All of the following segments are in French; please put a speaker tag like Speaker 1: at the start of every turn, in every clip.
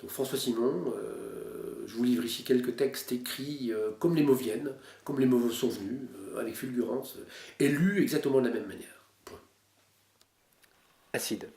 Speaker 1: Donc François Simon, je vous livre ici quelques textes écrits comme les mots viennent, comme les mots sont venus, avec fulgurance, et lus exactement de la même manière. Point.
Speaker 2: Acide.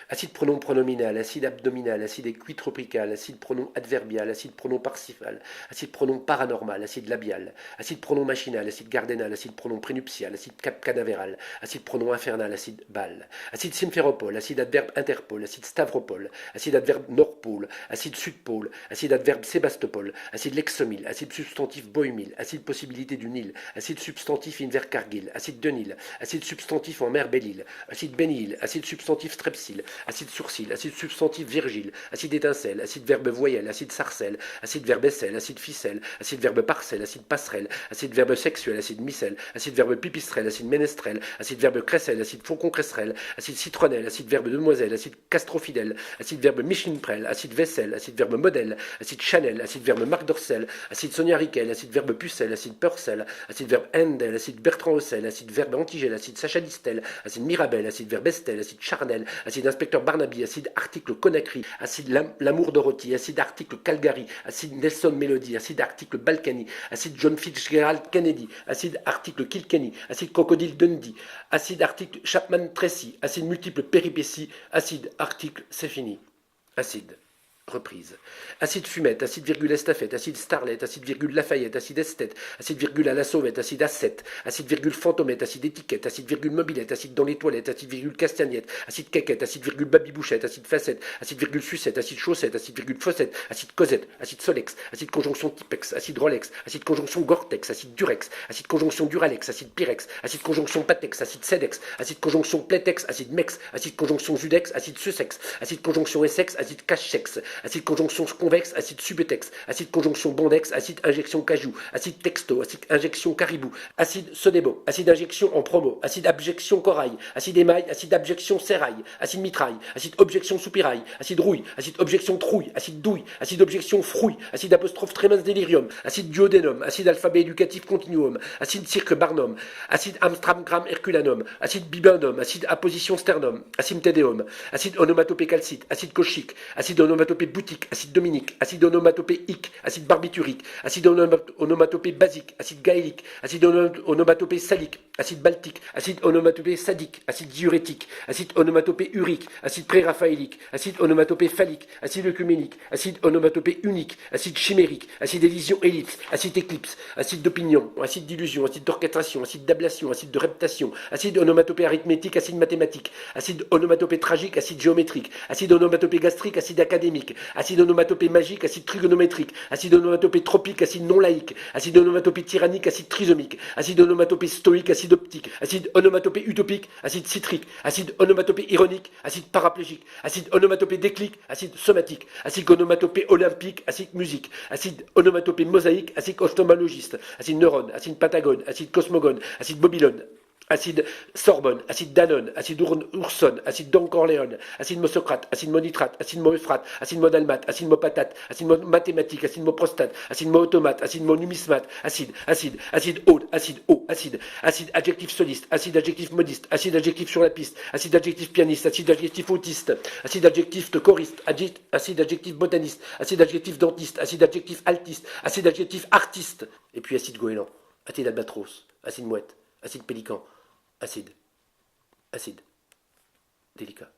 Speaker 2: Acide pronom pronominal, acide abdominal, acide équitropical, acide pronom adverbial, acide pronom parsifal, acide pronom paranormal, acide labial, acide pronom machinal, acide gardénal, acide pronom prénuptial, acide cadavéral, acide pronom infernal, acide bal, acide symphéropole, acide adverbe interpole, acide stavropole, acide adverbe nordpôle, acide sudpôle, acide adverbe sébastopole, acide lexomile, acide substantif bohumile, acide possibilité du Nil, acide substantif invercargil, acide denil, acide substantif en mer bellile, acide bénil, acide substantif strepsil, acide sourcil, acide substantif virgile, acide étincelle, acide verbe voyelle, acide sarcelle, acide verbe aisselle, acide ficelle, acide verbe parcelle, acide passerelle, acide verbe sexuel, acide micelle, acide verbe pipistrelle, acide ménestrel, acide verbe cressel, acide faucon cresserelle, acide citronnelle, acide verbe demoiselle, acide castrofidèle, acide verbe michelinprel, acide vaisselle, acide verbe modèle, acide chanel, acide verbe marc dorcel, acide Sonia Riquel, acide verbe pucelle, acide purcell, acide verbe endel, acide Bertrand Hossel, acide verbe antigel, acide Sacha Distel, acide Mirabel, acide verbe estel, acide charnel, acide inspecteur Barnaby, acide article Conakry, acide l'amour Dorothy, acide article Calgary, acide Nelson Melody, acide article Balkany, acide John Fitzgerald Kennedy, acide article Kilkenny, acide Crocodile Dundee, acide article Chapman Tracy, acide multiple péripéties, acide article c'est fini, acide. Reprise. Acide fumette, acide virgule estafette, acide starlet, acide virgule Lafayette, acide esthète, acide virgule à la sauvette, acide ascète, acide virgule fantomette, acide étiquette, acide virgule mobilette, acide dans les toilettes, acide virgule castagnette, acide caquette, acide virgule babybouchette, acide facette, acide virgule sucette, acide chaussette, acide virgule fossette, acide cosette, acide solex, acide conjonction typex, acide rolex, acide conjonction gortex, acide durex, acide conjonction duralex, acide pyrex, acide conjonction patex, acide sedex, acide conjonction plétex, acide mex, acide conjonction judex, acide sussex, acide conjonction essex, acide cachex, acide conjonction convexe, acide subetex, acide conjonction bondex, acide injection cajou, acide texto, acide injection caribou, acide sodébo, acide injection en promo, acide abjection corail, acide émail, acide abjection serrail, acide mitraille, acide objection soupirail, acide rouille, acide objection trouille, acide douille, acide objection frouille, acide apostrophe tremens délirium, acide duodénum, acide alphabet éducatif continuum, acide cirque barnum, acide amstramgram herculanum, acide bibendum, acide apposition sternum, acide tédéum, acide onomatopée calcite, acide cochique, acide onomatopée boutique, acide dominique, acide onomatopée ic, acide barbiturique, acide onomatopée basique, acide gaélique, acide onomatopée salique, acide baltique, acide onomatopée sadique, acide diurétique, acide onomatopée urique, acide préraphaélique, acide onomatopée phallique, acide œcuménique, acide onomatopée unique, acide chimérique, acide élision ellipse, acide éclipse, acide d'opinion, acide d'illusion, acide d'orchestration, acide d'ablation, acide de reptation, acide onomatopée arithmétique, acide mathématique, acide onomatopée tragique, acide géométrique, acide onomatopée gastrique, acide académique, acide onomatopée magique, acide trigonométrique, acide onomatopée tropique, acide non laïque, acide onomatopée tyrannique, acide trisomique, acide onomatopée stoïque, acide optique, acide onomatopée utopique, acide citrique, acide onomatopée ironique, acide paraplégique, acide onomatopée déclic, acide somatique, acide onomatopée olympique, acide musique, acide onomatopée mosaïque, acide ophtalmologiste, acide neurone, acide pentagone, acide cosmogone, acide bobylone, acide Sorbonne, acide Danone, acide Ourson, acide Don Corleone, acide Mosocrate, acide Monitrate, acide Moeuphrate, acide Modalmate, acide Mopatate, acide Mathématique, acide Moprostate, acide Automate, acide Numismate, acide Aude, acide eau, acide adjectif soliste, acide adjectif modiste, acide adjectif sur la piste, acide adjectif pianiste, acide adjectif autiste, acide adjectif de choriste, acide adjectif botaniste, acide adjectif dentiste, acide adjectif altiste, acide adjectif artiste, et puis acide goéland, acide albatros, acide mouette, acide pélican, acide, délicat.